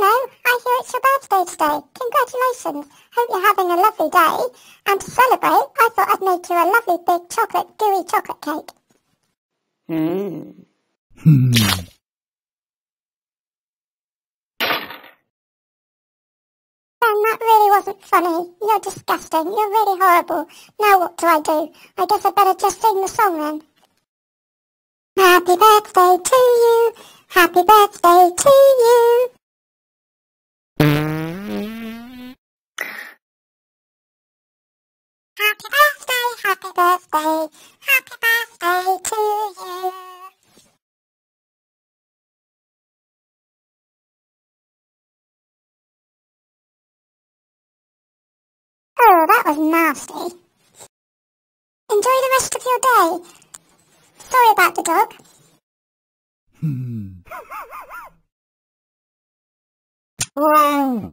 Bruno, I hear it's your birthday today. Congratulations. Hope you're having a lovely day. And to celebrate, I thought I'd make you a lovely big gooey chocolate cake. Ben, that really wasn't funny. You're disgusting. You're really horrible. Now what do? I guess I'd better just sing the song then. Happy birthday to you. Happy birthday to you. Happy birthday, happy birthday, happy birthday to you. Oh, that was nasty. Enjoy the rest of your day. Sorry about the dog. Oh.